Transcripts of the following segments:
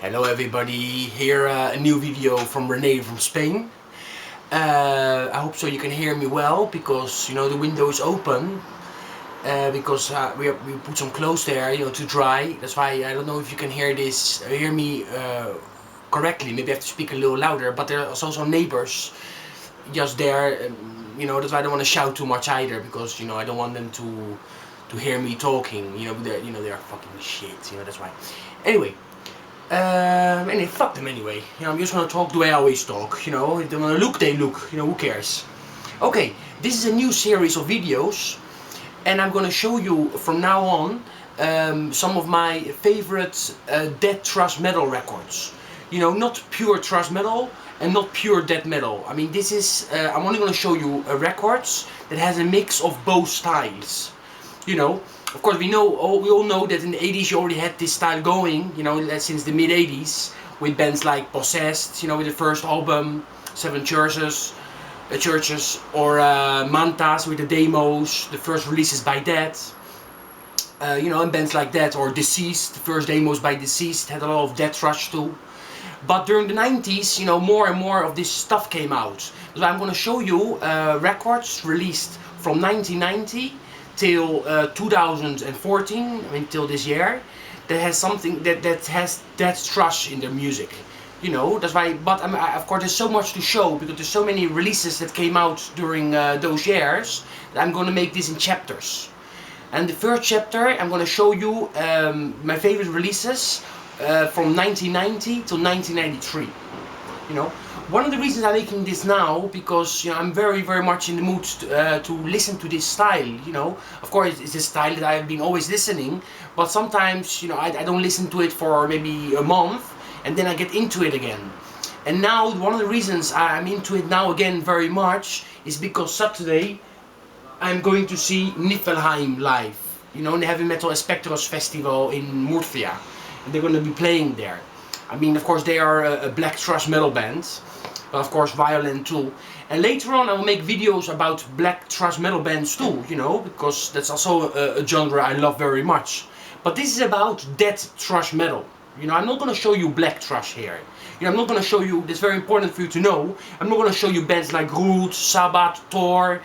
Hello everybody, here a new video from Rene from Spain. I hope so you can hear me well, because you know the window is open, because we put some clothes there, you know, to dry. That's why I don't know if you can hear me correctly. Maybe I have to speak a little louder, but there are also neighbors just there, you know, that's why I don't want to shout too much either, because you know I don't want them to hear me talking, you know, they're fucking shit, you know, that's why. Anyway, fuck them anyway. You know, I'm just gonna talk the way I always talk. You know, if they wanna look, they look. You know, who cares? Okay, this is a new series of videos, and I'm gonna show you from now on some of my favorite death thrash metal records. You know, not pure thrash metal and not pure death metal. I mean, this is I'm only gonna show you records that has a mix of both styles. You know. Of course, we all know that in the 80s you already had this style going, you know, since the mid 80s, with bands like Possessed, you know, with the first album, Seven Churches, or Mantas with the demos, the first releases by that, you know, and bands like that, or Deceased, the first demos by Deceased had a lot of death thrash too. But during the 90s, you know, more and more of this stuff came out. So I'm going to show you records released from 1990 till 2014, I mean till this year, that has something that has death thrash in their music. You know, that's why, but of course there's so much to show, because there's so many releases that came out during those years, that I'm going to make this in chapters. And the first chapter, I'm going to show you my favorite releases from 1990 till 1993. You know, one of the reasons I'm making this now, because you know I'm very much in the mood to listen to this style. You know, of course it's a style that I've been always listening, but sometimes you know I don't listen to it for maybe a month, and then I get into it again. And now one of the reasons I'm into it now again very much is because Saturday I'm going to see Niflheim live. You know, the Heavy Metal SEXTRASH festival in Murcia, and they're going to be playing there. I mean, of course, they are a black thrash metal band, but of course violent too. And later on I will make videos about black thrash metal bands too, you know, because that's also a genre I love very much. But this is about death thrash metal. You know, I'm not going to show you black thrash here. You know, I'm not going to show you, that's very important for you to know, I'm not going to show you bands like Groot, Sabbath, Thor,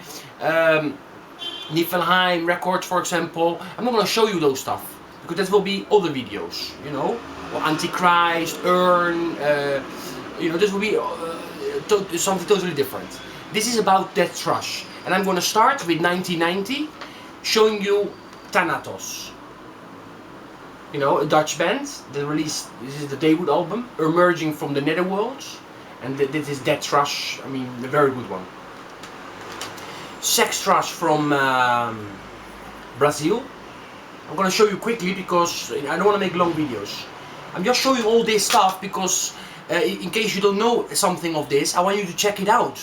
Niflheim Records, for example. I'm not going to show you those stuff, because that will be other videos, you know. Or Antichrist, Urn, you know, this will be something totally different. This is about death thrash, and I'm going to start with 1990, showing you THANATOS. You know, a Dutch band that released, this is the debut album, Emerging from the Netherworld, and this is death thrash, I mean, a very good one. SEXTRASH from Brazil. I'm going to show you quickly, because I don't want to make long videos. I'm just showing all this stuff because in case you don't know something of this, I want you to check it out.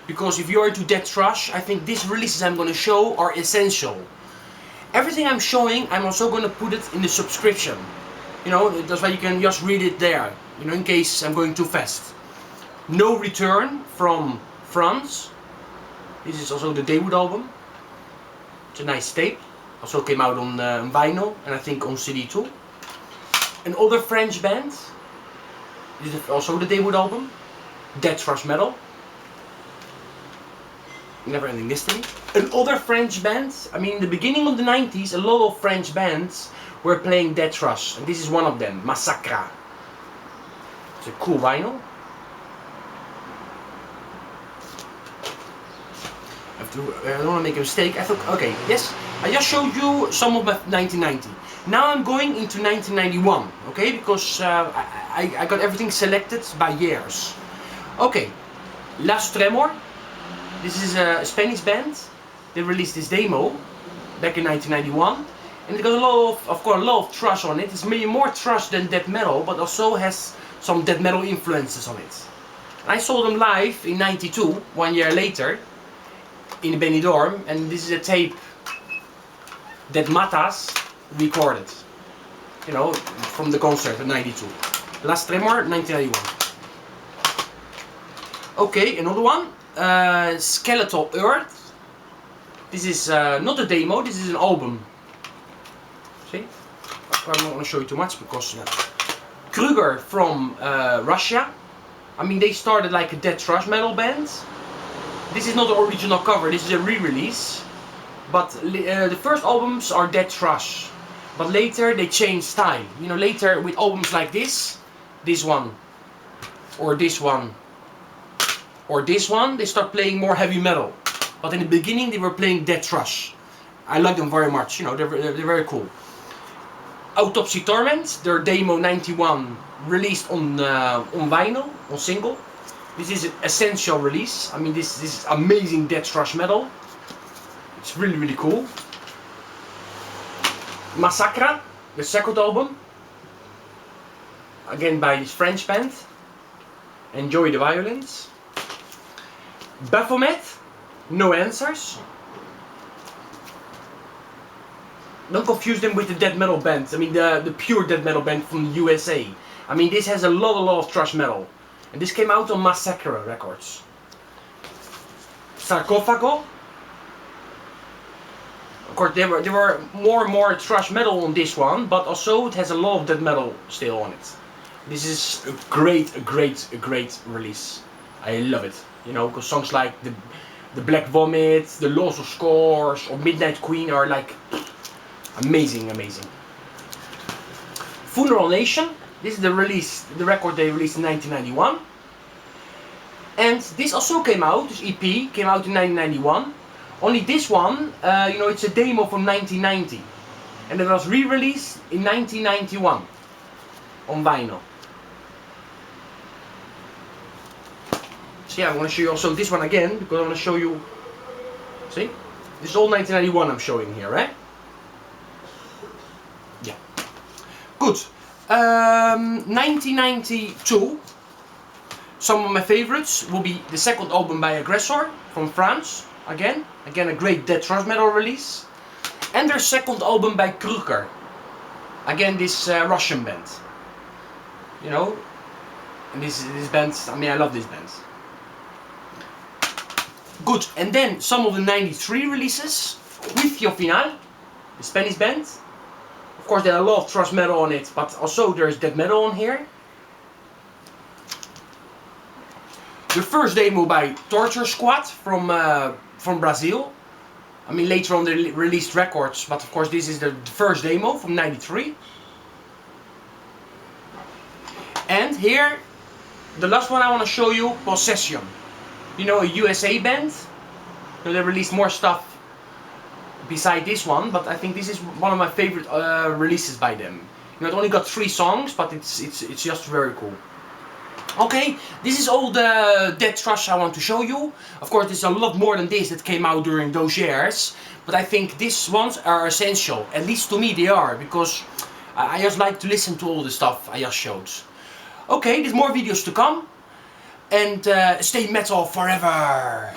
Because if you're into death thrash, I think these releases I'm going to show are essential. Everything I'm showing, I'm also going to put it in the subscription. You know, that's why you can just read it there, you know, in case I'm going too fast. No Return from France. This is also the debut album. It's a nice tape. Also came out on vinyl, and I think on CD too. Another French band. This is also the debut album. Death thrash metal. Neverending Mystery. Another French band. I mean, in the beginning of the 90s, a lot of French bands were playing death thrash, and this is one of them, MASSACRA. It's a cool vinyl. I don't want to make a mistake. I thought, okay, yes, I just showed you some of my 1990. Now I'm going into 1991, okay, because I got everything selected by years. Okay, TREMOR. This is a Spanish band. They released this demo back in 1991, and it got a lot of course, a lot of thrash on it. It's maybe more thrash than death metal, but also has some death metal influences on it. And I saw them live in '92, 1 year later, in the Benidorm, and this is a tape that Matas recorded, you know, from the concert in '92. TREMOR, 1991. Okay, another one, Skeletal Earth. This is not a demo, this is an album. See? I'm not going to show you too much because KRUGER from Russia. I mean, they started like a death thrash metal band. This is not the original cover, this is a re-release. But the first albums are death thrash. But later they changed style. You know, later with albums like this one, or this one, or this one, they start playing more heavy metal. But in the beginning they were playing death thrash. I like them very much, you know, they're very cool. AUTOPSY TORMENT, their demo 91, released on vinyl, on single. This is an essential release. I mean, this is amazing death thrash metal. It's really cool. MASSACRA, the second album, again by this French band. Enjoy the Violence. BAPHOMET, No Answers. Don't confuse them with the death metal band. I mean the pure death metal band from the USA. I mean, this has a lot of thrash metal. And this came out on MASSACRA Records. SARCOFAGO. Of course, there were more and more thrash metal on this one, but also it has a lot of death metal still on it. This is a great release. I love it. You know, because songs like the Black Vomit, the Loss of SCOURGE, or Midnight Queen are like amazing. Funeral Nation. This is the record they released in 1991. And this also came out, this EP came out in 1991. Only this one, you know, it's a demo from 1990. And it was re-released in 1991 on vinyl. So yeah, I want to show you also this one again, because I want to show you, see? This is all 1991 I'm showing here, right? Yeah. Good. 1992, some of my favorites will be the second album by AGRESSOR from France, again a great death thrash metal release, and their second album by KRUGER, again this Russian band, you know, and this band, I mean, I love this band. Good, and then some of the 93 releases, Juicio Final, the Spanish band. Of course, there are a lot of thrash metal on it, but also there's death metal on here. The first demo by Torture Squad from Brazil. I mean, later on they released records, but of course this is the first demo from 93. And here, the last one I want to show you, Possession. You know, a USA band. So they released more stuff beside this one, but I think this is one of my favorite releases by them. You know, it only got 3 songs, but it's just very cool. Okay, this is all the death thrash I want to show you. Of course, there's a lot more than this that came out during those years, but I think these ones are essential. At least to me they are, because I just like to listen to all the stuff I just showed. Okay, there's more videos to come, and stay metal forever!